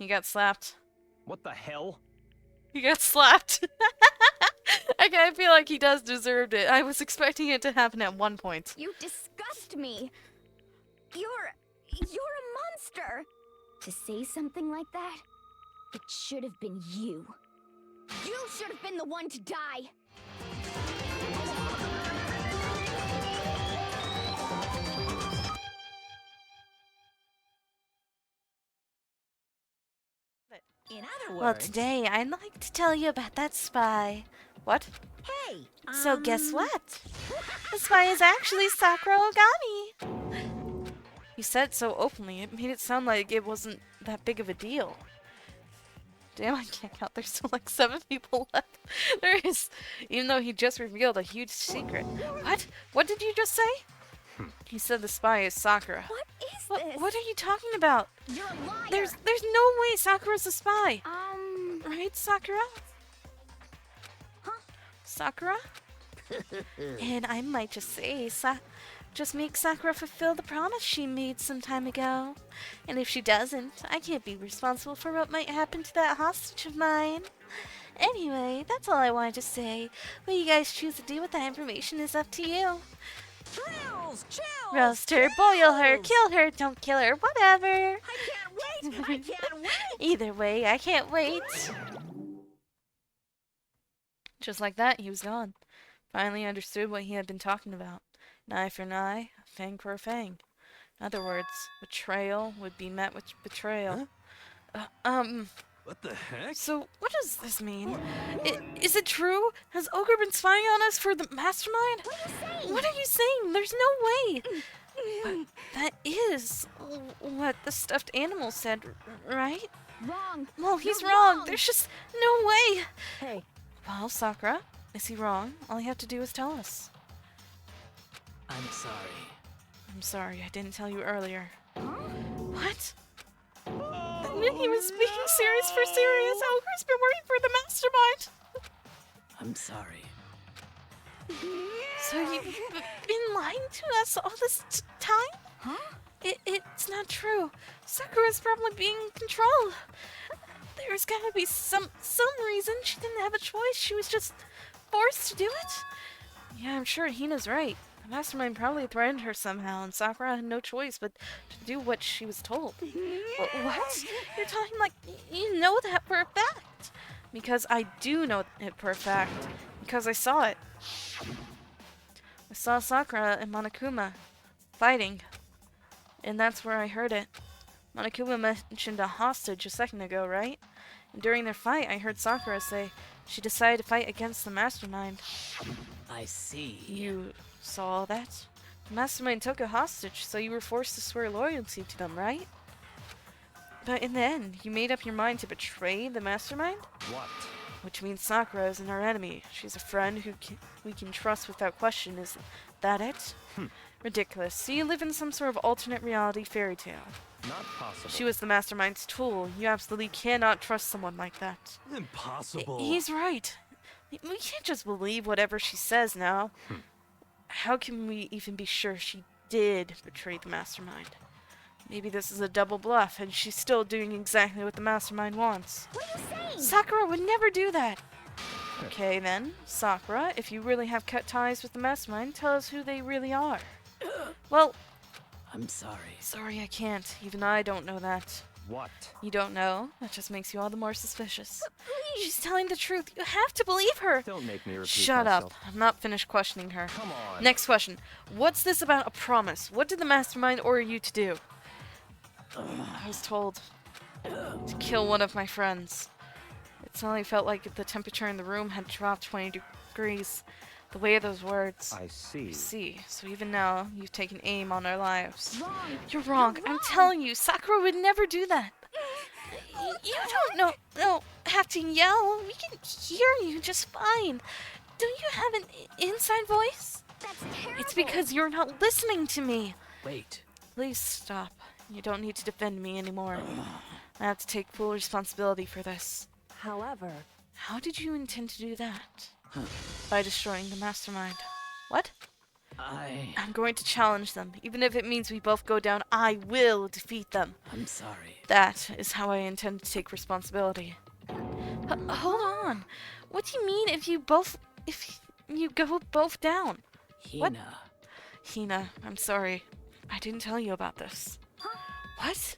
He got slapped. What the hell? He got slapped. I feel like he does deserve it. I was expecting it to happen at one point. You disgust me. You're a monster. To say something like that, it should have been you. You should have been the one to die. In other words... Well, today I'd like to tell you about that spy. What? Hey, So guess what? The spy is actually Sakura Ogami. He said so openly, it made it sound like it wasn't that big of a deal. Damn, I can't count. There's still like 7 people left. There is, even though he just revealed a huge secret. What? What did you just say? He said the spy is Sakura. What is this? What are you talking about? You're a liar. There's no way Sakura's a spy. Right, Sakura? Huh? Sakura? And I might just say, just make Sakura fulfill the promise she made some time ago. And if she doesn't, I can't be responsible for what might happen to that hostage of mine. Anyway, that's all I wanted to say. What you guys choose to do with that information is up to you. Chills! Chills! Roast her, boil her, kill her, don't kill her, whatever. I can't wait! I can't wait! Either way, I can't wait. Just like that, he was gone. Finally understood what he had been talking about. An eye for an eye, a fang for a fang. In other words, betrayal would be met with betrayal. Huh? What the heck? So, what does this mean? Is it true? Has Ogre been spying on us for the mastermind? What are you saying? There's no way! But that is what the stuffed animal said, right? Wrong. Well, he's You're wrong. wrong. There's just no way. Hey, Well, Sakura, is he wrong? All you have to do is tell us. I'm sorry. I'm sorry, I didn't tell you earlier. Huh? What? He was speaking serious for serious. Ogre's been working for the mastermind. I'm sorry. So you've been lying to us all this time? Huh? It's not true. Sakura's probably being controlled. There's gotta be some reason she didn't have a choice. She was just forced to do it. Yeah, I'm sure Hina's right. The mastermind probably threatened her somehow, and Sakura had no choice but to do what she was told. What? You're talking like you know that for a fact. Because I do know it for a fact. Because I saw it. I saw Sakura and Monokuma fighting. And that's where I heard it. Monokuma mentioned a hostage a second ago, right? And during their fight, I heard Sakura say she decided to fight against the mastermind. I see. You saw all that? The mastermind took a hostage, so you were forced to swear loyalty to them, right? But in the end, you made up your mind to betray the mastermind? What? Which means Sakura isn't our enemy. She's a friend who we can trust without question. Is that it? Ridiculous. So you live in some sort of alternate reality fairy tale. Not possible. She was the mastermind's tool. You absolutely cannot trust someone like that. Impossible. He's right. We can't just believe whatever she says now. How can we even be sure she did betray the mastermind? Maybe this is a double bluff, and she's still doing exactly what the mastermind wants. What are you saying? Sakura would never do that. Okay then, Sakura, if you really have cut ties with the mastermind, tell us who they really are. Well, I'm sorry. sorry I can't. Even I don't know that. What? You don't know? That just makes you all the more suspicious. Please. She's telling the truth. You have to believe her. Don't make me repeat Shut myself. up. I'm not finished questioning her. Come on. Next question. What's this about a promise? What did the mastermind order you to do? I was told to kill one of my friends. It suddenly felt like the temperature in the room had dropped 20 degrees. The way of those words. I see. See, so even now, you've taken aim on our lives. Wrong. You're wrong. I'm telling you, Sakura would never do that. You don't have to yell. We can hear you just fine. Don't you have an inside voice? That's terrible. It's because you're not listening to me. Wait. Please stop. You don't need to defend me anymore. I have to take full responsibility for this. However, How did you intend to do that? By destroying the mastermind. What? I'm going to challenge them. Even if it means we both go down, I will defeat them. I'm sorry. That is how I intend to take responsibility. Hold on. What do you mean if you go both down? What? Hina. Hina, I'm sorry. I didn't tell you about this. What?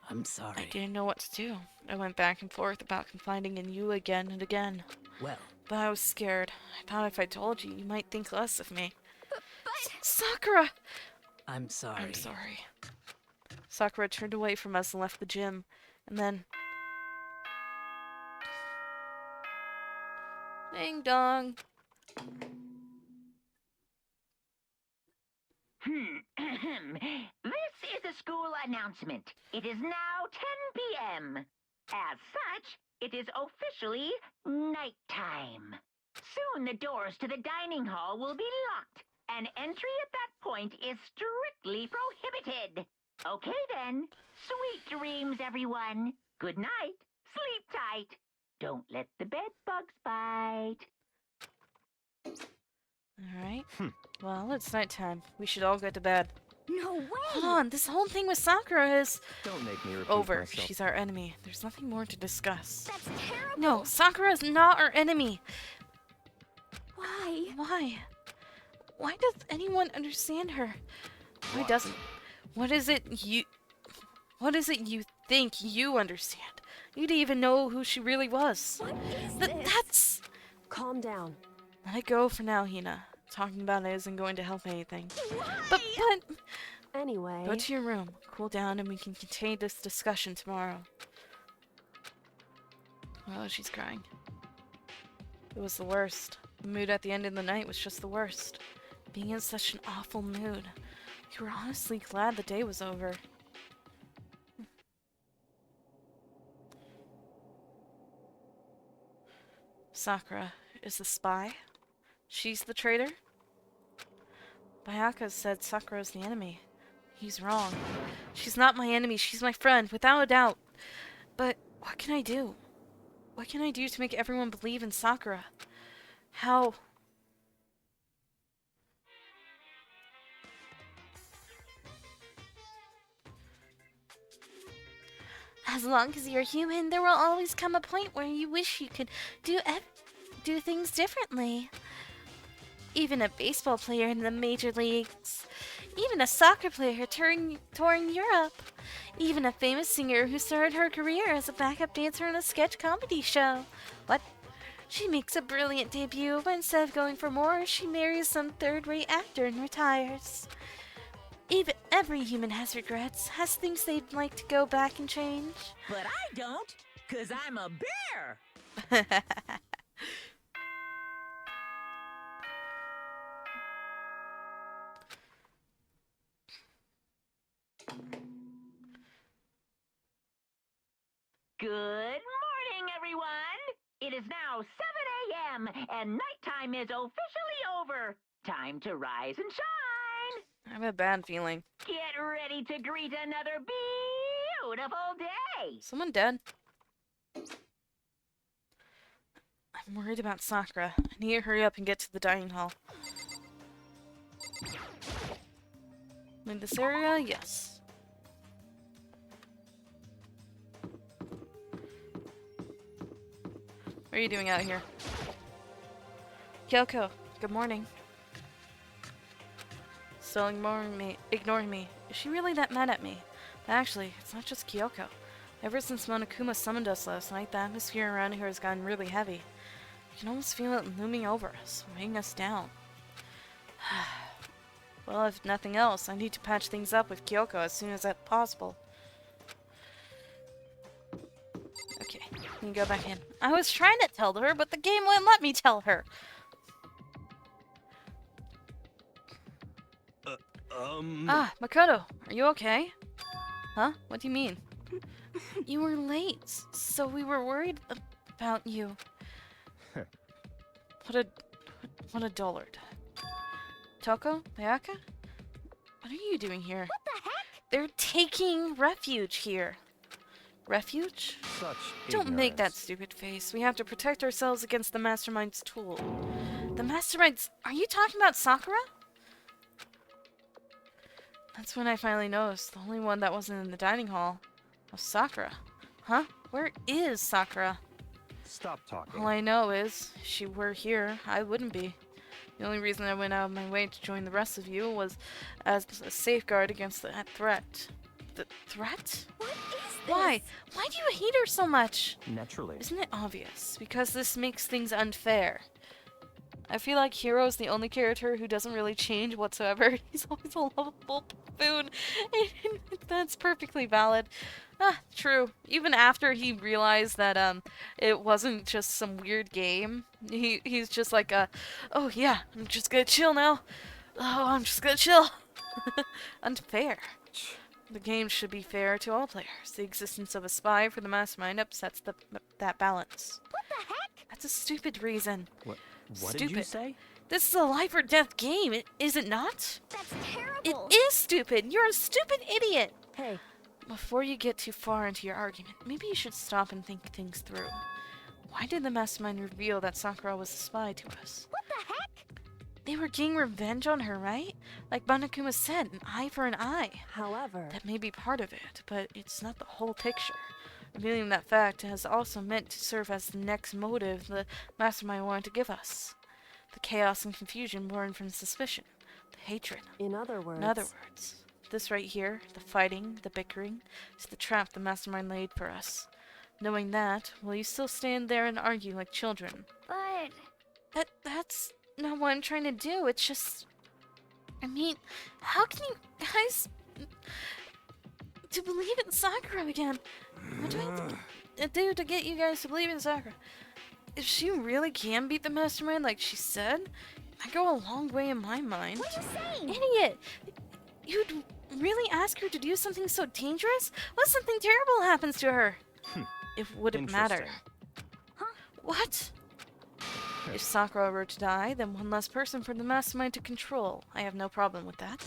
I'm sorry. I didn't know what to do. I went back and forth about confiding in you again and again. Well, But I was scared. I thought if I told you, you might think less of me. But Sakura! I'm sorry. I'm sorry. Sakura turned away from us and left the gym. And then... Ding dong. This is a school announcement. It is now 10 p.m. As such, it is officially nighttime. Soon the doors to the dining hall will be locked, and entry at that point is strictly prohibited. Okay then. Sweet dreams, everyone. Good night. Sleep tight. Don't let the bed bugs bite. Alright. Well, it's nighttime. We should all go to bed. no way! Hold on, this whole thing with Sakura is Don't make me repeat over. myself. She's our enemy. There's nothing more to discuss. That's terrible! No, Sakura is not our enemy. Why? Why? Why does anyone understand her? Why doesn't? What is it you think you understand? You didn't even know who she really was. What is this? That's... Calm down. Let it go for now, Hina. Talking about it isn't going to help anything. Why? But, Anyway, go to your room, cool down, and we can continue this discussion tomorrow. Oh, she's crying. It was the worst. The mood at the end of the night was just the worst. Being in such an awful mood. You were honestly glad the day was over. Sakura is the spy. She's the traitor. Bayaka said Sakura's the enemy. He's wrong. She's not my enemy. She's my friend, without a doubt. But what can I do? What can I do to make everyone believe in Sakura? How? As long as you're human, there will always come a point where you wish you could do things differently. Even a baseball player in the major leagues. Even a soccer player touring Europe. Even a famous singer who started her career as a backup dancer in a sketch comedy show. What? She makes a brilliant debut, but instead of going for more, she marries some third-rate actor and retires. Even every human has regrets, has things they'd like to go back and change. But I don't, 'cause I'm a bear. Good morning, everyone. It is now 7 a.m. and nighttime is officially over. Time to rise and shine. I have a bad feeling. Get ready to greet another beautiful day. Someone dead? I'm worried about Sakura. I need to hurry up and get to the dining hall. In this area? Yes. What are you doing out here? Kyoko, good morning. Still ignoring me. Is she really that mad at me? But actually, it's not just Kyoko. Ever since Monokuma summoned us last night, the atmosphere around here has gotten really heavy. You can almost feel it looming over us, weighing us down. Well, if nothing else, I need to patch things up with Kyoko as soon as that's possible. Okay, let me go back in. I was trying to tell her, but the game wouldn't let me tell her. Ah, Makoto, are you okay? Huh? What do you mean? You were late, so we were worried about you. What a dullard. Toko? Bayaka? What are you doing here? What the heck? They're taking refuge here. Refuge? Such Don't make that ignorance. stupid face. We have to protect ourselves against the Mastermind's tool. The Mastermind's... Are you talking about Sakura? That's when I finally noticed the only one that wasn't in the dining hall was Sakura. Huh? Where is Sakura? Stop talking. All I know is, if she were here, I wouldn't be. The only reason I went out of my way to join the rest of you was as a safeguard against that threat. The threat? What is this? Why? Why do you hate her so much? Naturally. Isn't it obvious? Because this makes things unfair. I feel like Hiro's the only character who doesn't really change whatsoever. He's always a lovable buffoon, and that's perfectly valid. Ah, true. Even after he realized that it wasn't just some weird game, he's just like oh yeah, I'm just gonna chill now. Oh, I'm just gonna chill. Unfair. The game should be fair to all players. The existence of a spy for the mastermind upsets that balance. What the heck? That's a stupid reason. What Stupid. did you say? This is a life or death game, is it not? That's terrible. It is stupid. You're a stupid idiot. Hey, Before you get too far into your argument, maybe you should stop and think things through. Why did the mastermind reveal that Sakura was a spy to us? What the heck? They were getting revenge on her, right? Like Monokuma said, an eye for an eye. however, That may be part of it, but it's not the whole picture. Revealing that fact has also meant to serve as the next motive the mastermind wanted to give us. The chaos and confusion born from suspicion. The hatred. in other words, In other words, this right here, the fighting, the bickering, is the trap the mastermind laid for us. Knowing that, will you still stand there and argue like children? But That's not what I'm trying to do. It's just... I mean, how can you guys... to believe in Sakura again? What do I have to do to get you guys to believe in Sakura? If she really can beat the mastermind like she said, that go a long way in my mind. what are you saying? Idiot! You'd really ask her to do something so dangerous? What if something terrible happens to her? It wouldn't matter. Interesting. What? If Sakura were to die, then one less person for the mastermind to control. I have no problem with that.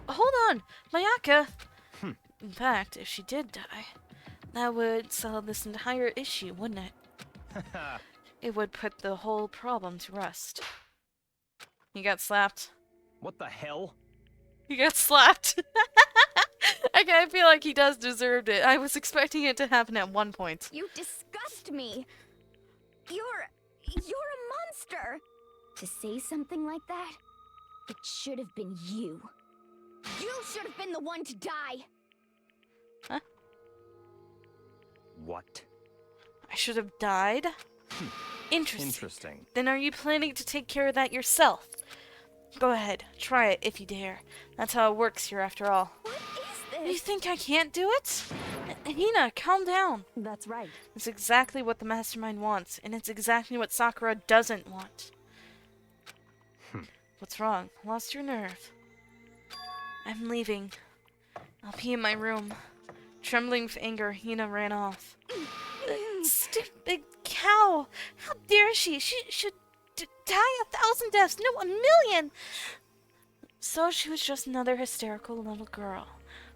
Hold on! Mayaka! In fact, if she did die, that would solve this entire issue, wouldn't it? It would put the whole problem to rest. He got slapped. What the hell? He got slapped. I feel like he does deserve it. I was expecting it to happen at one point. You disgust me. You're a monster. To say something like that, it should have been you. You should have been the one to die. Huh? What? I should have died? Interesting. Interesting. Then are you planning to take care of that yourself? Go ahead, try it if you dare. That's how it works here after all. What is You this? think I can't do it? Hina, calm down. that's right. It's exactly what the mastermind wants, and it's exactly what Sakura doesn't want. What's wrong? Lost your nerve. I'm leaving. I'll be in my room. Trembling with anger, Hina ran off. Stupid cow! How dare she? She should die 1,000 deaths, no, 1,000,000! So she was just another hysterical little girl.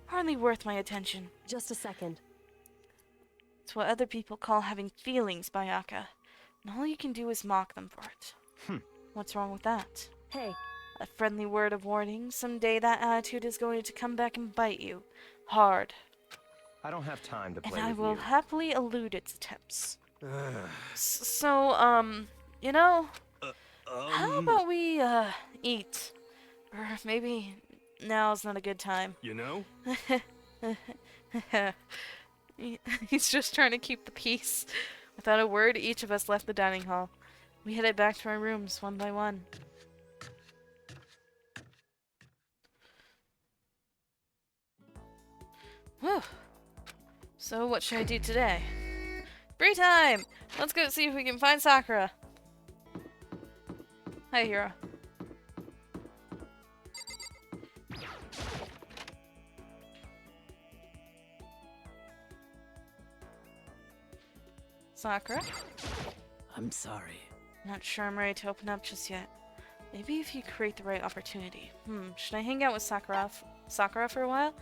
Hardly worth my attention. Just a second. It's what other people call having feelings, Bayaka. And all you can do is mock them for it. What's wrong with that? Hey, A friendly word of warning. Someday that attitude is going to come back and bite you. Hard. I don't have time to And play I with will you. happily elude its attempts. Ugh. So, you know, how about we, eat? Or maybe now's not a good time. You know? He's just trying to keep the peace. Without a word, each of us left the dining hall. We headed back to our rooms one by one. Whew. So what should I do today? Free time! Let's go see if we can find Sakura. Hi, Hiro. Sakura? I'm sorry. Not sure I'm ready to open up just yet. Maybe if you create the right opportunity. Should I hang out with Sakura for a while?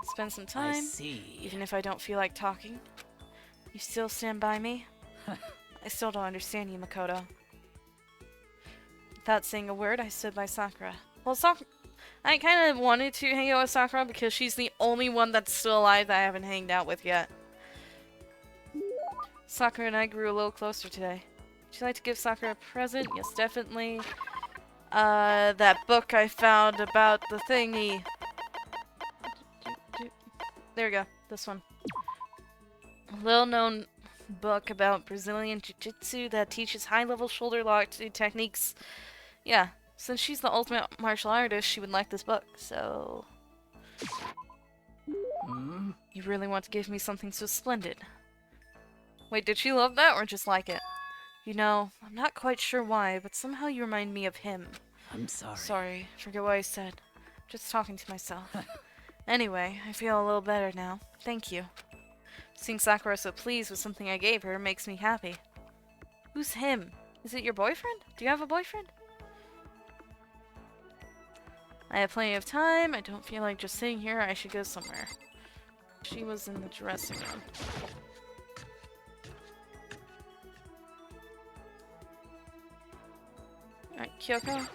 Spend some I time? see. Even if I don't feel like talking? You still stand by me? I still don't understand you, Makoto. Without saying a word, I stood by Sakura. Well, I kind of wanted to hang out with Sakura because she's the only one that's still alive that I haven't hanged out with yet. Sakura and I grew a little closer today. Would you like to give Sakura a present? Yes, definitely. That book I found about the thingy. There we go. This one. A little-known book about Brazilian Jiu-Jitsu that teaches high-level shoulder lock techniques. Yeah, since she's the ultimate martial artist, she would like this book, so... You really want to give me something so splendid. Wait, did she love that or just like it? You know, I'm not quite sure why, but somehow you remind me of him. I'm sorry. Sorry, forget what I said. Just talking to myself. Anyway, I feel a little better now. Thank you. Seeing Sakura so pleased with something I gave her makes me happy. Who's him? Is it your boyfriend? Do you have a boyfriend? I have plenty of time. I don't feel like just sitting here. I should go somewhere. She was in the dressing room. Alright, Kyoko.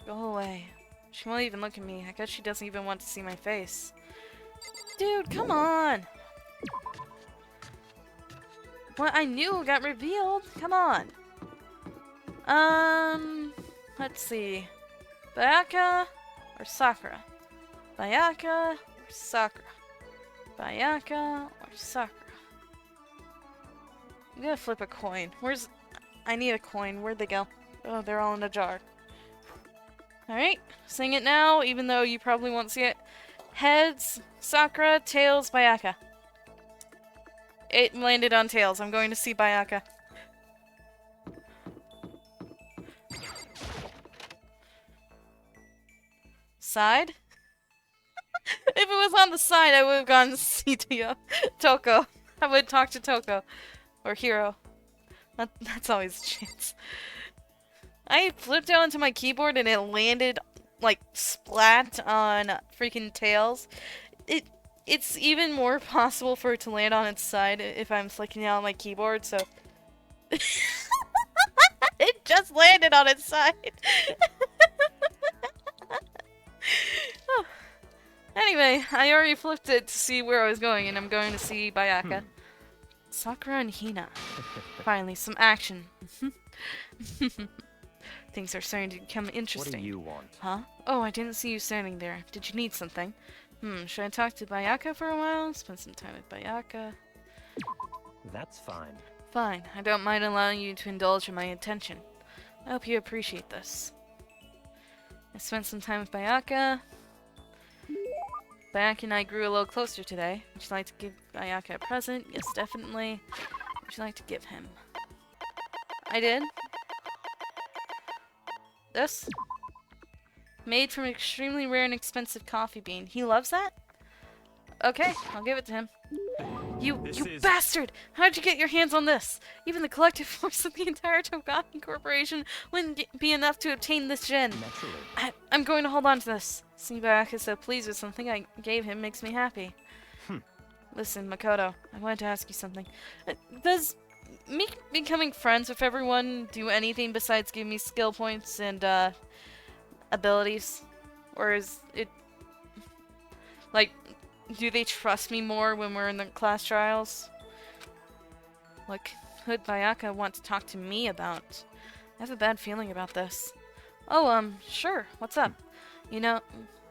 Go away. She won't even look at me. I guess she doesn't even want to see my face. Dude, come on! What I knew got revealed. Come on. Let's see. Bayaka or Sakura? Bayaka or Sakura? Bayaka or Sakura? I'm gonna flip a coin. Where's... I need a coin. Where'd they go? Oh, they're all in a jar. Alright, sing it now, even though you probably won't see it. Heads, Sakura, tails, Bayaka. It landed on tails. I'm going to see Bayaka. Side? If it was on the side, I would have gone to see Toko. I would talk to Toko. Or Hiro. That's always a chance. I flipped out onto my keyboard and it landed, like, splat on freaking tails. It's even more possible for it to land on its side if I'm flicking out on my keyboard, so... It just landed on its side! Oh. Anyway, I already flipped it to see where I was going, and I'm going to see Bayaka. Sakura and Hina. Finally, some action. Things are starting to become interesting. What do you want? Huh? Oh, I didn't see you standing there. Did you need something? Should I talk to Bayaka for a while? Spend some time with Bayaka? That's fine. Fine. I don't mind allowing you to indulge in my attention. I hope you appreciate this. I spent some time with Bayaka. Bayaka and I grew a little closer today. Would you like to give Bayaka a present? Yes, definitely. What would you like to give him? I did. This? Made from an extremely rare and expensive coffee bean. He loves that? Okay, I'll give it to him. You bastard! How'd you get your hands on this? Even the collective force of the entire Togami Corporation wouldn't be enough to obtain this gem. Naturally. I'm going to hold on to this. Seeing Bayaka so pleased with something I gave him makes me happy. Listen, Makoto, I wanted to ask you something. Does me becoming friends with everyone do anything besides give me skill points and abilities? Or is it like, do they trust me more when we're in the class trials? What could Bayaka want to talk to me about? I have a bad feeling about this. Oh, sure. What's up? You know,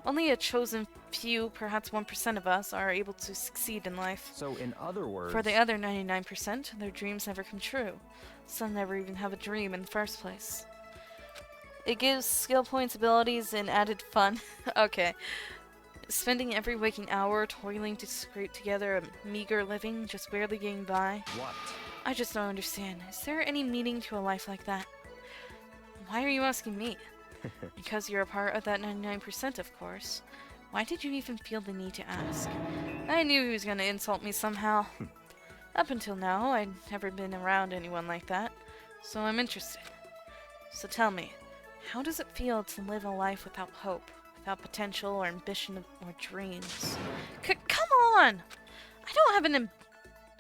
only a chosen few, perhaps 1% of us, are able to succeed in life. So, in other words... For the other 99%, their dreams never come true. Some never even have a dream in the first place. It gives skill points, abilities, and added fun. Okay. Spending every waking hour toiling to scrape together a meager living, just barely getting by. What? I just don't understand. Is there any meaning to a life like that? Why are you asking me? Because you're a part of that 99%, of course. Why did you even feel the need to ask? I knew he was going to insult me somehow. Up until now, I'd never been around anyone like that, so I'm interested. So tell me, how does it feel to live a life without hope, without potential or ambition or dreams? Come on! I don't have an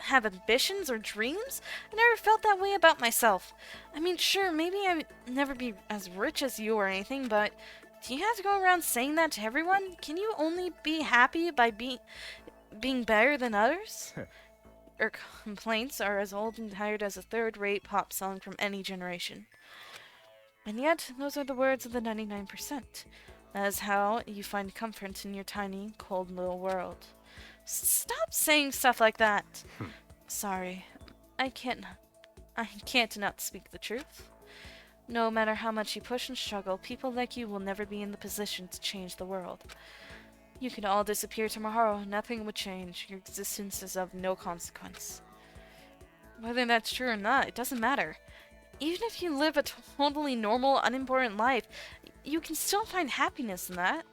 have ambitions or dreams? I never felt that way about myself. I mean, sure, maybe I would never be as rich as you or anything, but do you have to go around saying that to everyone? Can you only be happy by being better than others? Your complaints are as old and tired as a third-rate pop song from any generation. And yet, those are the words of the 99%. That is how you find comfort in your tiny, cold little world. Stop saying stuff like that! Sorry. I can't not speak the truth. No matter how much you push and struggle, people like you will never be in the position to change the world. You could all disappear tomorrow, nothing would change. Your existence is of no consequence. Whether that's true or not, it doesn't matter. Even if you live a totally normal, unimportant life, you can still find happiness in that.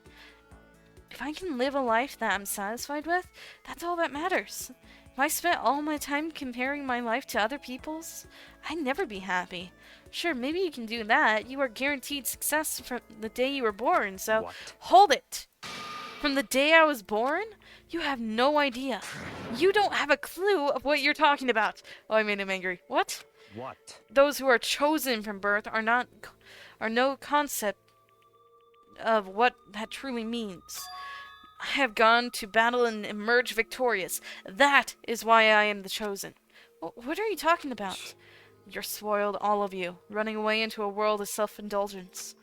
If I can live a life that I'm satisfied with, that's all that matters. If I spent all my time comparing my life to other people's, I'd never be happy. Sure, maybe you can do that. You are guaranteed success from the day you were born, so What? hold it! From the day I was born? You have no idea. You don't have a clue of what you're talking about. Oh, I made him angry. What? What? Those who are chosen from birth are no concept of what that truly means. I have gone to battle and emerged victorious. That is why I am the chosen. What are you talking about? You're spoiled, all of you, running away into a world of self-indulgence.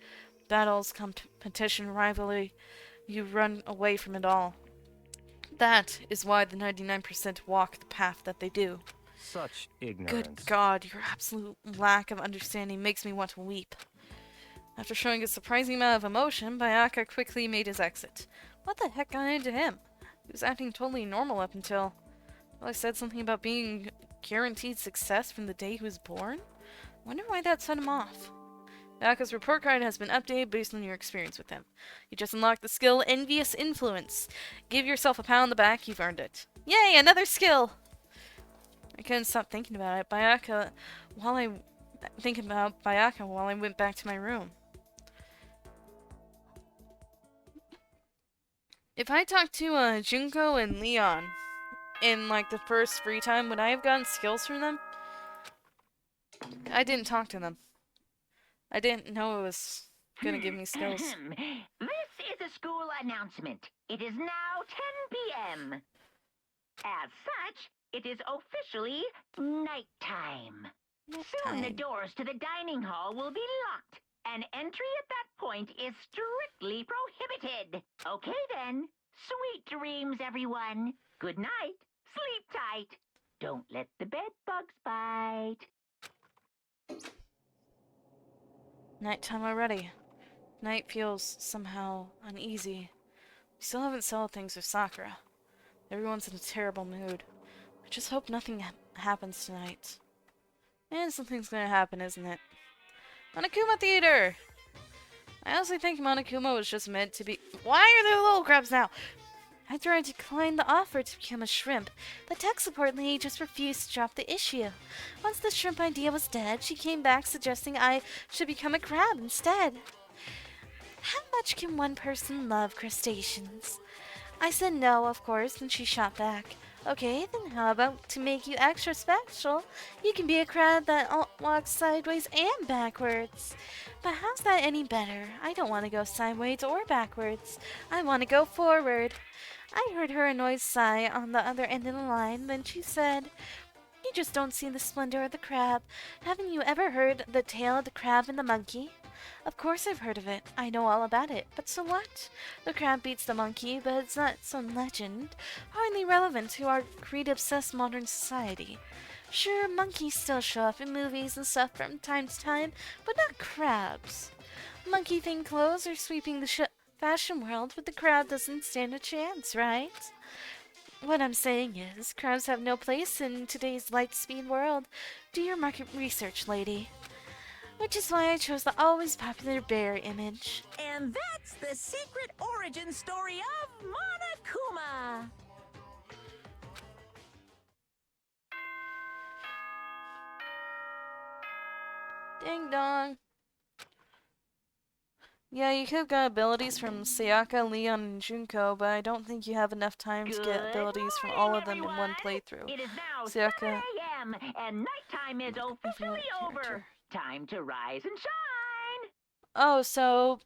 Battles, competition, rivalry, you run away from it all. That is why the 99% walk the path that they do. Such ignorance. Good God, your absolute lack of understanding makes me want to weep. After showing a surprising amount of emotion, Bayaka quickly made his exit. What the heck got into him? He was acting totally normal up until... Well, I said something about being guaranteed success from the day he was born? Wonder why that set him off. Bayaka's report card has been updated based on your experience with him. You just unlocked the skill Envious Influence. Give yourself a pat on the back, you've earned it. Yay, another skill! I couldn't stop thinking about it. While I went back to my room. If I talked to Junko and Leon in like the first free time, would I have gotten skills from them? I didn't talk to them. I didn't know it was gonna give me skills. This is a school announcement. It is now 10 p.m. As such, it is officially nighttime. Soon the doors to the dining hall will be locked, and entry at that point is strictly prohibited. Okay then. Sweet dreams, everyone. Good night. Sleep tight. Don't let the bed bugs bite. Nighttime already. Night feels somehow uneasy. We still haven't settled things with Sakura. Everyone's in a terrible mood. I just hope nothing happens tonight. And something's gonna happen, isn't it? Monokuma Theater! I honestly think Monokuma was just meant to be— Why are there little crabs now? After I declined the offer to become a shrimp, the tech support lady just refused to drop the issue. Once the shrimp idea was dead, she came back suggesting I should become a crab instead. How much can one person love crustaceans? I said no, of course, and she shot back. Okay, then how about to make you extra special, you can be a crab that walks sideways and backwards. But how's that any better? I don't want to go sideways or backwards. I want to go forward. I heard her annoyed sigh on the other end of the line, then she said, You just don't see the splendor of the crab. Haven't you ever heard the tale of the crab and the monkey? Of course I've heard of it. I know all about it. But so what? The crab beats the monkey, but it's not some legend. Hardly relevant to our greed-obsessed modern society. Sure, monkeys still show up in movies and stuff from time to time, but not crabs. Monkey-themed clothes are sweeping the fashion world, but the crab doesn't stand a chance, right? What I'm saying is, crabs have no place in today's light-speed world. Do your market research, lady. Which is why I chose the always popular bear image. And that's the secret origin story of Monokuma. Ding dong. Yeah, you could have got abilities from Sayaka, Leon, and Junko, but I don't think you have enough time to get abilities from all of them in one playthrough. It is now Sayaka, 7 a.m. and nighttime is every other officially over. character. Time to rise and shine. Oh, so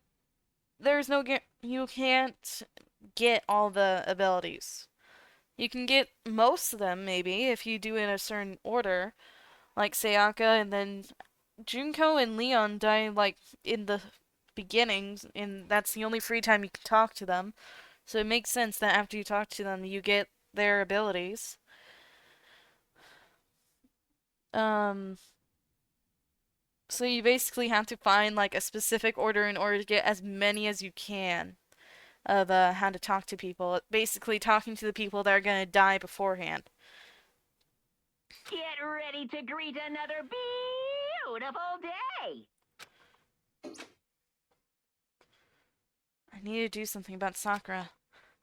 there's no you can't get all the abilities. You can get most of them, maybe, if you do it in a certain order, like Sayaka, and then Junko and Leon die, like, in the beginnings, and that's the only free time you can talk to them. So it makes sense that after you talk to them, you get their abilities. So you basically have to find, like, a specific order in order to get as many as you can of how to talk to people. Basically, talking to the people that are gonna die beforehand. Get ready to greet another beautiful day. I need to do something about Sakura.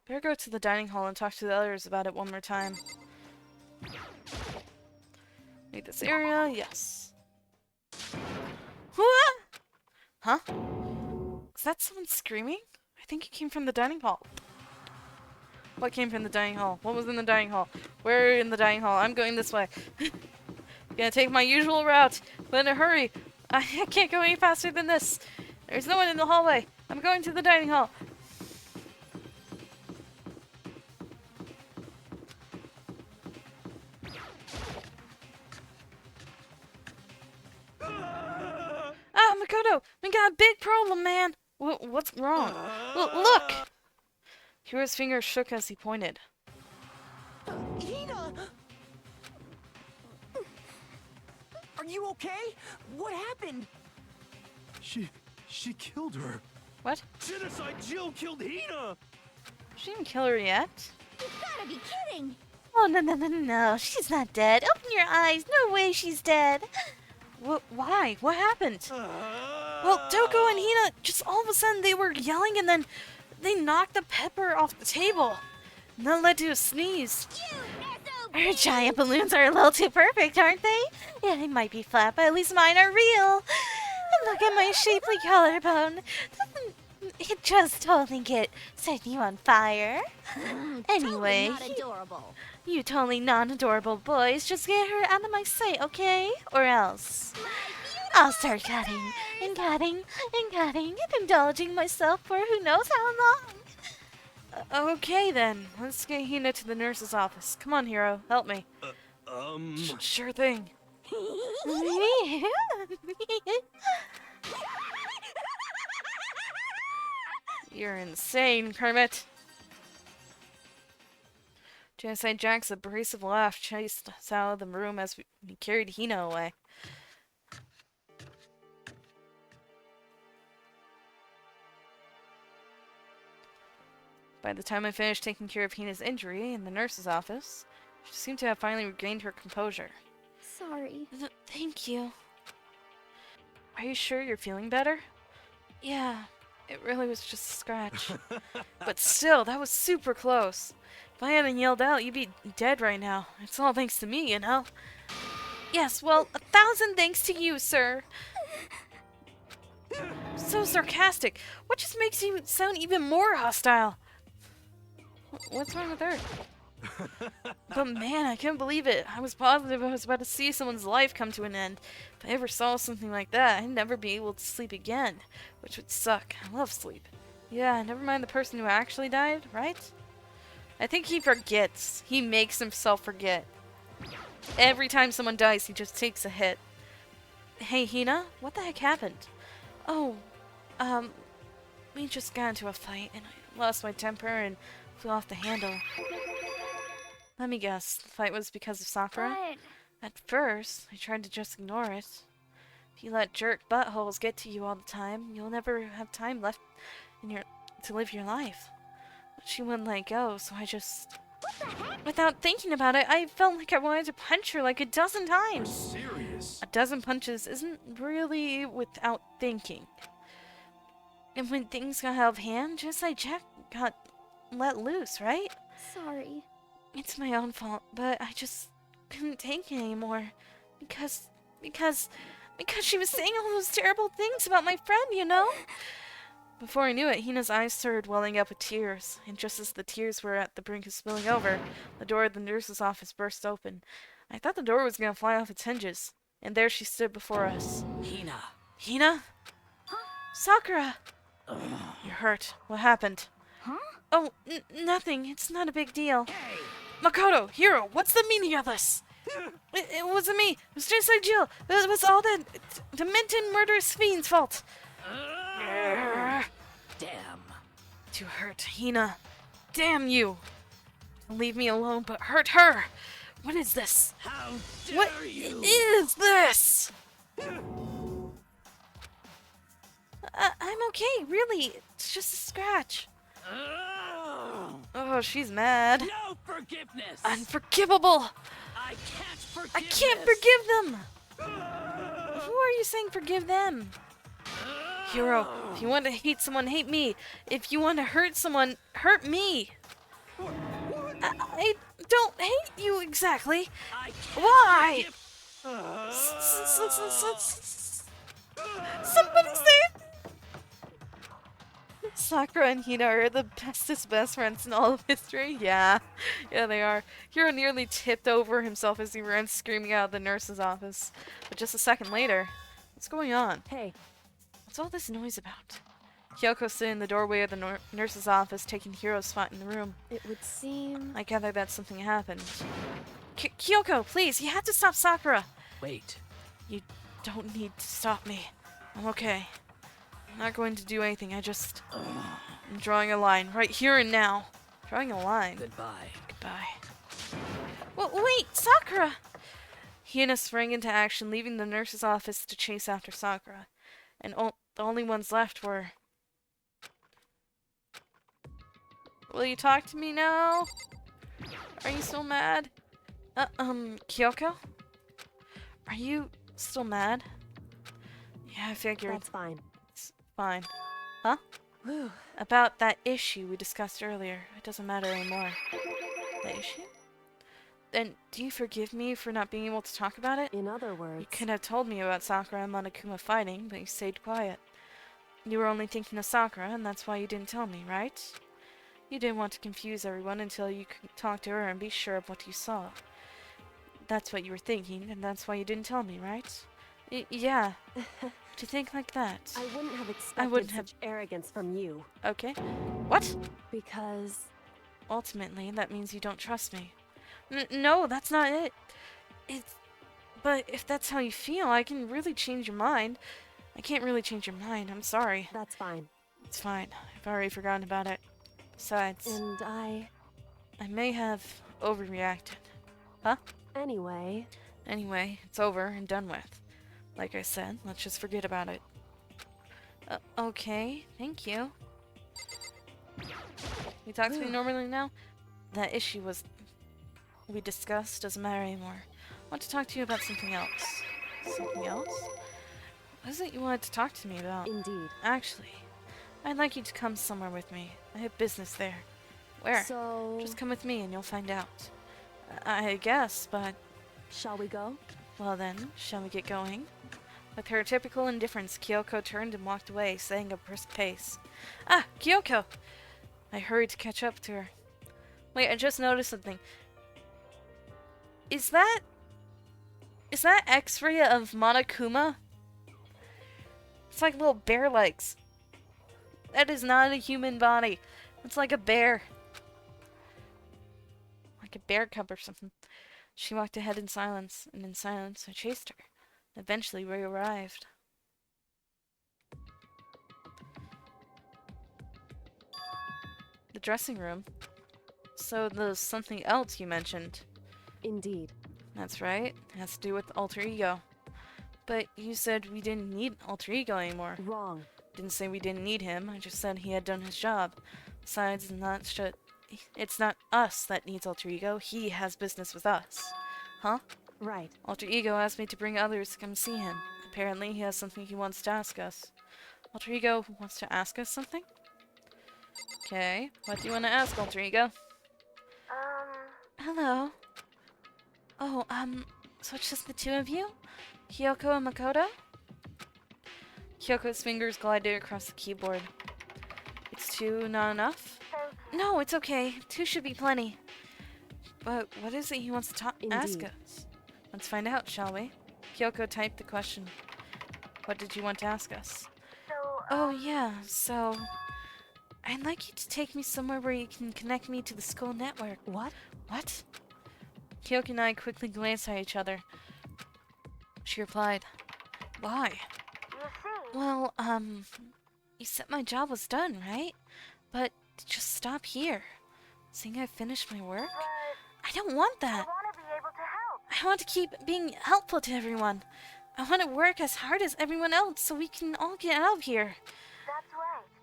Better go to the dining hall and talk to the others about it one more time. Need this area? Yes. Huh? Is that someone screaming? I think it came from the dining hall. What came from the dining hall? What was in the dining hall? Where in the dining hall? I'm going this way. Gonna take my usual route, but in a hurry. I can't go any faster than this. There's no one in the hallway. I'm going to the dining hall. Ah, Makoto! We got a big problem, man! What's wrong? Look! Hiro's fingers shook as he pointed. Hina! Are you okay? What happened? She killed her. What? Genocide Jill killed Hina! She didn't kill her yet. You gotta be kidding! Oh, no. She's not dead. Open your eyes. No way she's dead. Why? What happened? Well, Toko and Hina, just all of a sudden they were yelling and then they knocked the pepper off the table. And that led to a sneeze. Our giant balloons are a little too perfect, aren't they? Yeah, they might be flat, but at least mine are real. And look at my shapely collarbone. Doesn't it just totally set you on fire? Anyway, Totally not adorable. you totally non-adorable boys, just get her out of my sight, okay? Or else I'll start cutting and indulging myself for who knows how long. Okay then, let's get Hina to the nurse's office. Come on, Hiro, help me. Sure thing. You're insane, Kermit. Genocide Jack's abrasive laugh chased us out of the room as we carried Hina away. By the time I finished taking care of Hina's injury in the nurse's office, she seemed to have finally regained her composure. Sorry. Thank you. Are you sure you're feeling better? Yeah, it really was just a scratch. But still, that was super close. If I hadn't yelled out, you'd be dead right now. It's all thanks to me, you know? Yes, well, 1,000 thanks to you, sir. So sarcastic. What just makes you sound even more hostile? What's wrong with her? But man, I couldn't believe it. I was positive I was about to see someone's life come to an end. If I ever saw something like that, I'd never be able to sleep again, which would suck. I love sleep. Yeah, never mind the person who actually died, right? I think he forgets. He makes himself forget. Every time someone dies, he just takes a hit. Hey, Hina, what the heck happened? Oh, we just got into a fight, and I lost my temper and flew off the handle. Let me guess, the fight was because of Sakura? But At first, I tried to just ignore it. If you let jerk buttholes get to you all the time, you'll never have time left to live your life. But she wouldn't let go, so I just... Without thinking about it, I felt like I wanted to punch her like a dozen times. Serious? A dozen punches isn't really without thinking. And when things got out of hand, just like Jack got let loose, right? sorry. It's my own fault, but I just couldn't take it anymore. Because she was saying all those terrible things about my friend, you know? Before I knew it, Hina's eyes started welling up with tears, and just as the tears were at the brink of spilling over, the door of the nurse's office burst open. I thought the door was gonna fly off its hinges, and there she stood before us. Hina. Hina? Sakura! You're hurt. What happened? Huh? Oh, nothing. It's not a big deal. Makoto, Hiro, what's the meaning of this? It wasn't me. It was just Jill. It was all the demented murderous fiend's fault. Damn. To hurt Hina. Damn you. Leave me alone, but hurt her. What is this? How What dare you? is this? I'm okay, really. It's just a scratch. Oh, she's mad. No forgiveness. Unforgivable. I can't forgive. I can't forgive them. Who are you saying forgive them? Hiro, if you want to hate someone, hate me. If you want to hurt someone, hurt me. I don't hate you exactly. I can't Why? forgive- Somebody save me! Sakura and Hina are the bestest best friends in all of history. Yeah, they are. Hiro nearly tipped over himself as he ran screaming out of the nurse's office. But just a second later, what's going on? Hey, What's all this noise about? Kyoko stood in the doorway of the nurse's office, taking Hiro's spot in the room. it would seem... I gather that something happened. Kyoko, please, you have to stop Sakura! Wait. You don't need to stop me. I'm okay. I'm not going to do anything, I'm drawing a line, right here and now. Drawing a line. Goodbye. Goodbye. Well, wait, Sakura! Hina sprang into action, leaving the nurse's office to chase after Sakura. And the only ones left were... Will you talk to me now? Are you still mad? Kyoko? Are you still mad? Yeah, I figured. That's fine. It's fine. Huh? Whew. About that issue we discussed earlier. It doesn't matter anymore. The issue? Then, do you forgive me for not being able to talk about it? In other words... You could have told me about Sakura and Monokuma fighting, but you stayed quiet. You were only thinking of Sakura, and that's why you didn't tell me, right? You didn't want to confuse everyone until you could talk to her and be sure of what you saw. That's what you were thinking, and that's why you didn't tell me, right? Yeah. To think like that. I wouldn't have expected wouldn't have- such arrogance from you. Okay. What? Because... Ultimately, that means you don't trust me. No, that's not it. But if that's how you feel, I can really change your mind. I can't really change your mind, I'm sorry. That's fine. It's fine. I've already forgotten about it. Besides, And I may have overreacted. Huh? Anyway... Anyway, it's over and done with. Like I said, let's just forget about it. Okay, thank you. You talk to me normally now? That issue we discussed doesn't matter anymore. I want to talk to you about something else. Something else? What is it you wanted to talk to me about? Indeed. Actually, I'd like you to come somewhere with me. I have business there. Where? So... Just come with me and you'll find out. I guess, but... Shall we go? Well then, shall we get going? With her typical indifference, Kyoko turned and walked away, saying a brisk pace. Ah, Kyoko! I hurried to catch up to her. Wait, I just noticed something. Is that X-ray of Monokuma? It's like little bear legs. That is not a human body. It's like a bear. Like a bear cub or something. She walked ahead in silence, and in silence I chased her. Eventually we arrived. The dressing room. So there's something else you mentioned. Indeed. That's right. It has to do with alter ego. But you said we didn't need alter ego anymore. Wrong. Didn't say we didn't need him. I just said he had done his job. Besides, it's not us that needs alter ego. He has business with us. Huh? Right. Alter ego asked me to bring others to come see him. Apparently, he has something he wants to ask us. Alter ego wants to ask us something? Okay. What do you want to ask, alter ego? Hello. Oh, so it's just the two of you? Kyoko and Makoto? Kyoko's fingers glided across the keyboard. It's 2 not enough? No, it's okay. 2 should be plenty. But what is it he wants to ask Indeed. us? Let's find out, shall we? Kyoko typed the question. What did you want to ask us? Oh yeah, so... I'd like you to take me somewhere where you can connect me to the school network. What? What? Kyoko and I quickly glanced at each other. She replied, Why? Well, you said my job was done, right? But to just stop here. Saying I've finished my work? I don't want that. I want to keep being helpful to everyone. I want to work as hard as everyone else so we can all get out of here.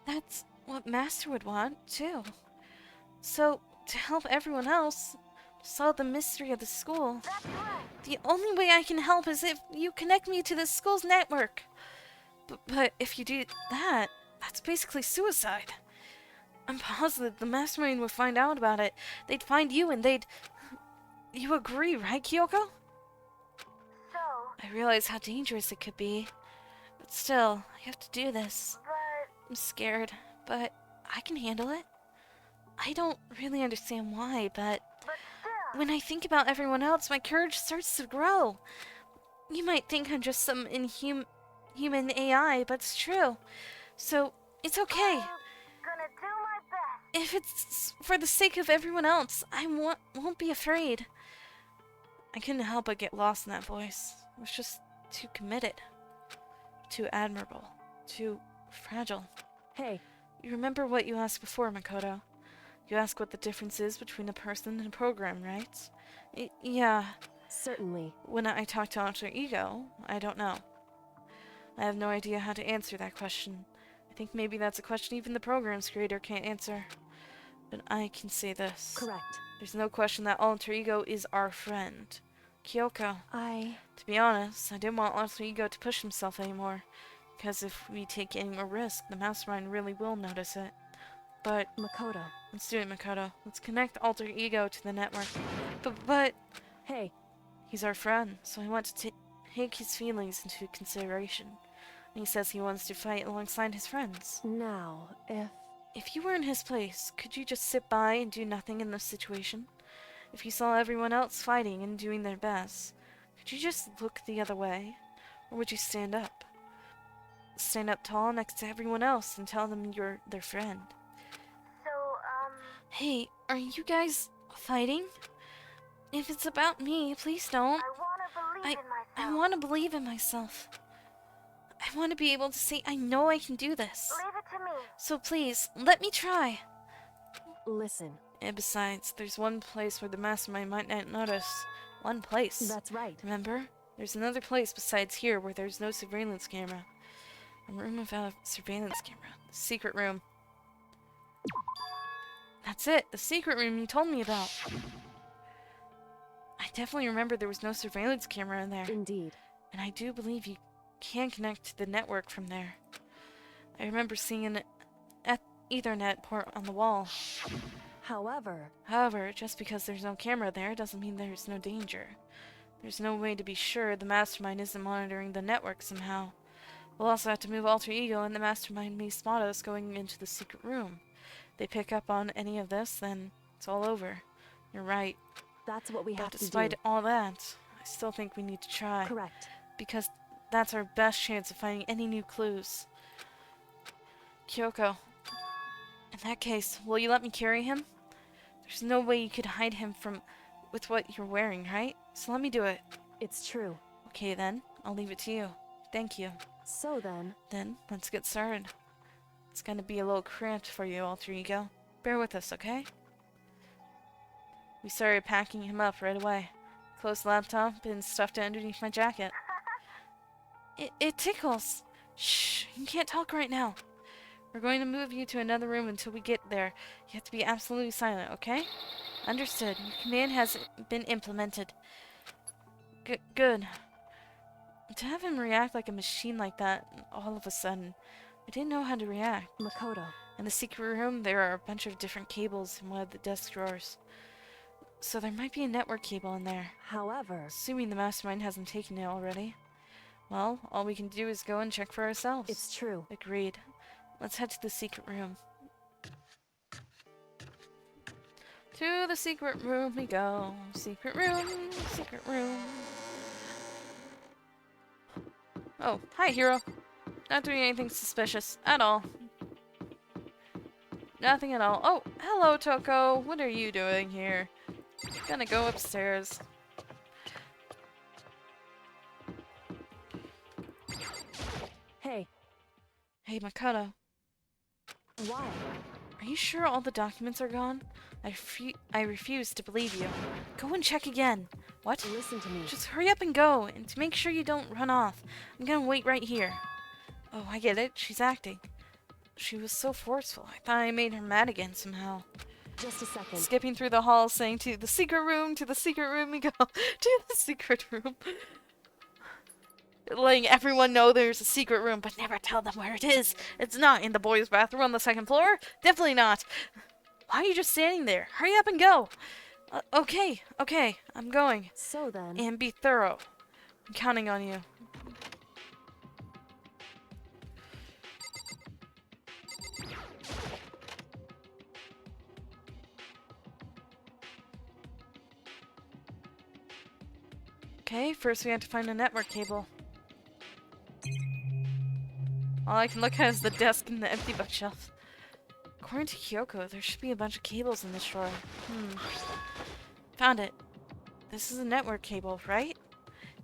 That's what Master would want, too. So, to help everyone else, to solve the mystery of the school, the only way I can help is if you connect me to the school's network. But if you do that, that's basically suicide. I'm positive the Mastermind would find out about it. They'd find you and they'd... You agree, right, Kyoko? I realize how dangerous it could be. But still, I have to do this. I'm scared, but I can handle it. I don't really understand why, but when I think about everyone else, my courage starts to grow. You might think I'm just some human AI, but it's true. So, it's okay. If it's for the sake of everyone else, I won't be afraid. I couldn't help but get lost in that voice. It was just too committed. Too admirable. Too fragile. Hey, You remember what you asked before, Makoto? You asked what the difference is between a person and a program, right? Yeah. certainly. When I talk to Alter Ego, I don't know. I have no idea how to answer that question. I think maybe that's a question even the program's creator can't answer. But I can say this. Correct. There's no question that Alter Ego is our friend. Kyoko. I... To be honest, I didn't want Alter Ego to push himself anymore. Because if we take any more risk, the Mastermind really will notice it. But... Makoto. Let's do it, Makoto. Let's connect Alter Ego to the network. But... Hey, He's our friend, so I want to take his feelings into consideration. And he says he wants to fight alongside his friends. now, If you were in his place, could you just sit by and do nothing in this situation? If you saw everyone else fighting and doing their best, could you just look the other way? Or would you stand up? Stand up tall next to everyone else and tell them you're their friend. Hey, are you guys fighting? If it's about me, please don't. I want to believe in myself. I want to be able to say I know I can do this. So please, let me try. listen. And besides, there's one place where the Mastermind might not notice. One place. That's right. Remember? There's another place besides here where there's no surveillance camera. A room without a surveillance camera. The secret room. That's it, the secret room you told me about. I definitely remember there was no surveillance camera in there. Indeed. And I do believe you can connect to the network from there. I remember seeing an Ethernet port on the wall. However, Just because there's no camera there doesn't mean there's no danger. There's no way to be sure the Mastermind isn't monitoring the network somehow. We'll also have to move Alter Ego and the Mastermind may spot us going into the secret room. If they pick up on any of this, then it's all over. You're right. that's what we have But to despite do. all that, I still think we need to try. Correct. Because that's our best chance of finding any new clues. Kyoko, in that case, will you let me carry him? There's no way you could hide him with what you're wearing, right? So let me do it. It's true. Okay then, I'll leave it to you. Thank you. So then, Then, let's get started. It's gonna be a little cramped for you, Alter Ego. Bear with us, okay? We started packing him up right away. Closed the laptop and stuffed it underneath my jacket. It tickles. Shh, you can't talk right now. We're going to move you to another room until we get there. You have to be absolutely silent, okay? Understood. Your command has been implemented. Good. To have him react like a machine like that, all of a sudden, I didn't know how to react. Makoto. In the secret room, there are a bunch of different cables in one of the desk drawers. So there might be a network cable in there. However, Assuming the Mastermind hasn't taken it already. Well, all we can do is go and check for ourselves. it's true. Agreed. Let's head to the secret room. To the secret room we go. Secret room, secret room. Oh, hi, hero. Not doing anything suspicious at all. Nothing at all. Oh, hello, Toko. What are you doing here? Gonna go upstairs. Hey, Hey, Makoto. why? Are you sure all the documents are gone? I refuse to believe you. Go and check again. What? Listen to me. Just hurry up and go, and to make sure you don't run off. I'm gonna wait right here. Oh, I get it. She's acting. She was so forceful. I thought I made her mad again somehow. Just a second. Skipping through the halls, saying to the secret room we go. To the secret room. Letting everyone know there's a secret room, but never tell them where it is. It's not in the boys' bathroom on the second floor. Definitely not. Why are you just standing there? Hurry up and go. Okay, I'm going. So then, And be thorough. I'm counting on you. Okay, first we have to find a network cable. All I can look at is the desk and the empty bookshelf. According to Kyoko, there should be a bunch of cables in this drawer. Found it. This is a network cable, right?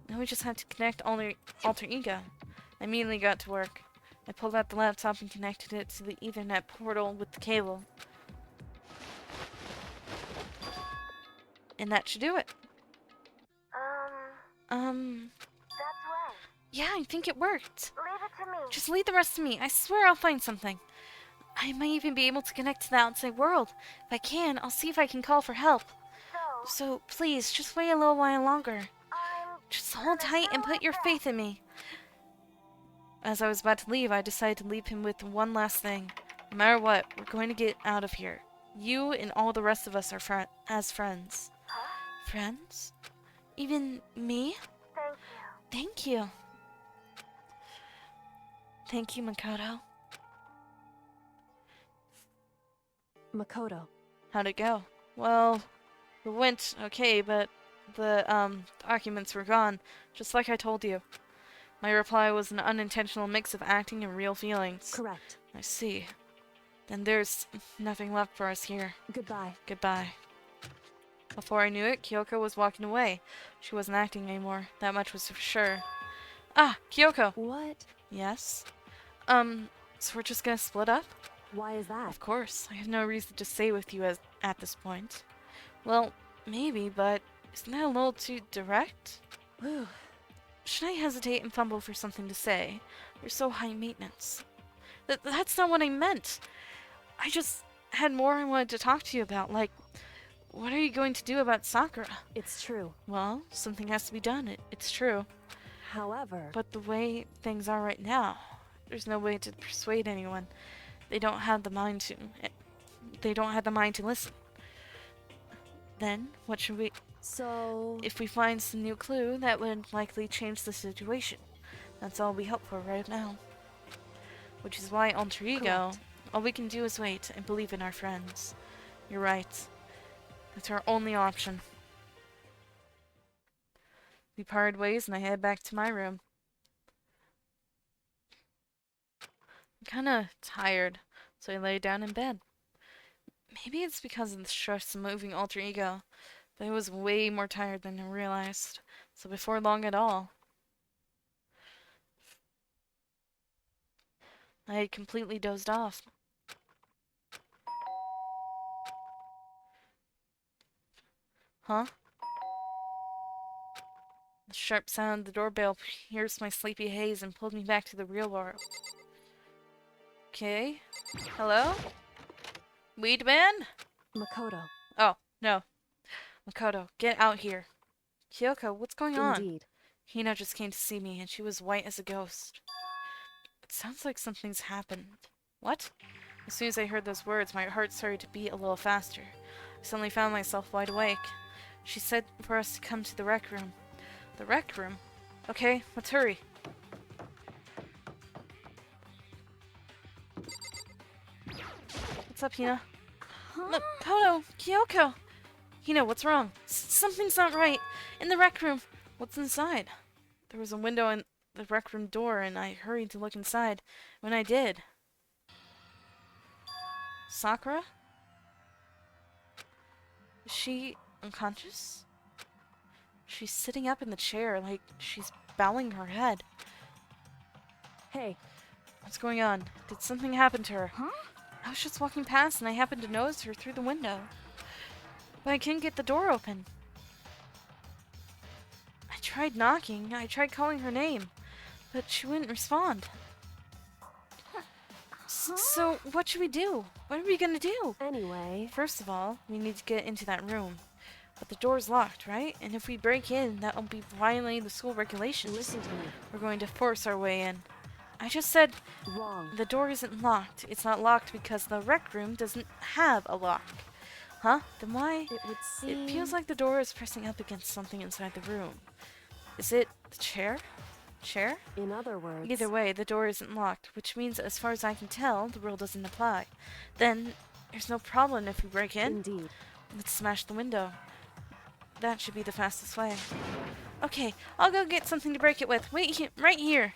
Now we just have to connect Alter Ego. I immediately got to work. I pulled out the laptop and connected it to the Ethernet portal with the cable. And that should do it. That's right. Yeah, I think it worked. Leave it to me. Just leave the rest to me. I swear I'll find something. I might even be able to connect to the outside world. If I can, I'll see if I can call for help. So please, just wait a little while longer. Just hold tight and put your faith in me. As I was about to leave, I decided to leave him with one last thing. No matter what, we're going to get out of here. You and all the rest of us are as friends. Friends? Even me? Thank you. Thank you, Makoto. Makoto. How'd it go? Well, it went okay, but the documents were gone, just like I told you. My reply was an unintentional mix of acting and real feelings. Correct. I see. Then there's nothing left for us here. Goodbye. Goodbye. Before I knew it, Kyoko was walking away. She wasn't acting anymore. That much was for sure. Ah, Kyoko! What? Yes? So we're just gonna split up? Why is that? Of course. I have no reason to stay with you at this point. Well, maybe, but isn't that a little too direct? Whew. Should I hesitate and fumble for something to say? You're so high maintenance. That's not what I meant. I just had more I wanted to talk to you about, like, what are you going to do about Sakura? It's true. Well, something has to be done. It's true. However, But the way things are right now, there's no way to persuade anyone. They don't have the mind to listen. Then, what should we... so If we find some new clue, that would likely change the situation. That's all we hope for right now. Which is why Alter Ego, Correct. all we can do is wait and believe in our friends. You're right. That's our only option. We parted ways and I head back to my room. I'm kinda tired, so I lay down in bed. Maybe it's because of the stress of moving Alter Ego, but I was way more tired than I realized. So before long at all, I had completely dozed off. Huh? The sharp sound of the doorbell pierced my sleepy haze and pulled me back to the real world. Okay. Hello? Weed man? Makoto. Oh, no. Makoto, get out here. Kyoko, what's going on? Indeed. Hina just came to see me, and she was white as a ghost. It sounds like something's happened. What? As soon as I heard those words, my heart started to beat a little faster. I suddenly found myself wide awake. She said for us to come to the rec room. The rec room? Okay, let's hurry. What's up, Hina? Makoto, Kyoko. Hina, what's wrong? Something's not right. In the rec room. What's inside? There was a window in the rec room door, and I hurried to look inside. When I did... Sakura? Is she unconscious? She's sitting up in the chair, like she's bowing her head. Hey, What's going on? Did something happen to her? Huh? I was just walking past and I happened to notice her through the window. But I couldn't get the door open. I tried knocking, I tried calling her name, but she wouldn't respond. So, what should we do? What are we gonna do? anyway, First of all, we need to get into that room. But the door's locked, right? And if we break in, that will be violating the school regulations. listen to me. We're going to force our way in. I just said Wrong. the door isn't locked. It's not locked because the rec room doesn't have a lock. Huh? Then why? It would seem... It feels like the door is pressing up against something inside the room. Is it the chair? Chair? In other words... Either way, the door isn't locked, which means as far as I can tell, the rule doesn't apply. Then, there's no problem if we break in. Indeed. Let's smash the window. That should be the fastest way. Okay, I'll go get something to break it with. Wait, right here.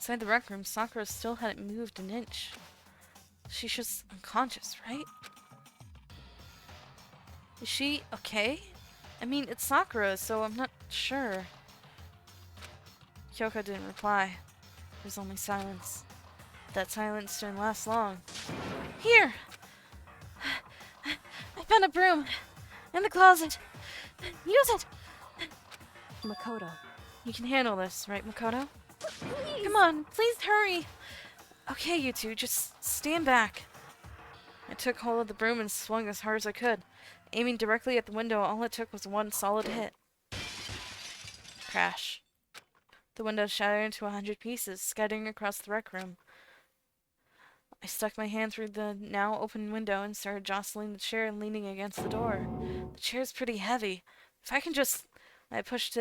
Inside the rec room, Sakura still hadn't moved an inch. She's just unconscious, right? Is she okay? I mean, it's Sakura, so I'm not sure. Kyoko didn't reply. There's only silence. That silence didn't last long. Here! I found a broom! In the closet! Use it! Makoto. You can handle this, right, Makoto? Please. Come on, please hurry! Okay, you two, just stand back. I took hold of the broom and swung as hard as I could. Aiming directly at the window, all it took was one solid hit. Crash. The window shattered into 100 pieces, scattering across the rec room. I stuck my hand through the now open window and started jostling the chair and leaning against the door. The chair's pretty heavy. If I can just... I pushed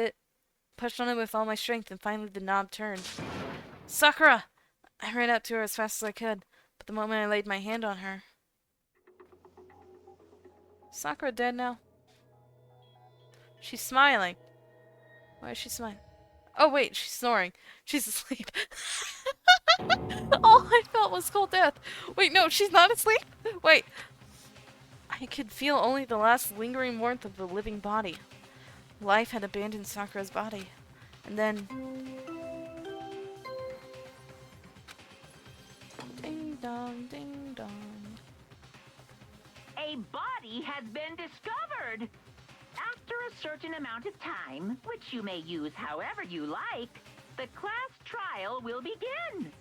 on it with all my strength, and finally the knob turned. Sakura! I ran up to her as fast as I could, but the moment I laid my hand on her... Sakura dead now? She's smiling. Why is she smiling? Oh wait, she's snoring. She's asleep. All I felt was cold death. Wait, no, she's not asleep? Wait. I could feel only the last lingering warmth of the living body. Life had abandoned Sakura's body. And then... Ding dong, ding dong. A body has been discovered. After a certain amount of time, which you may use however you like, the class trial will begin.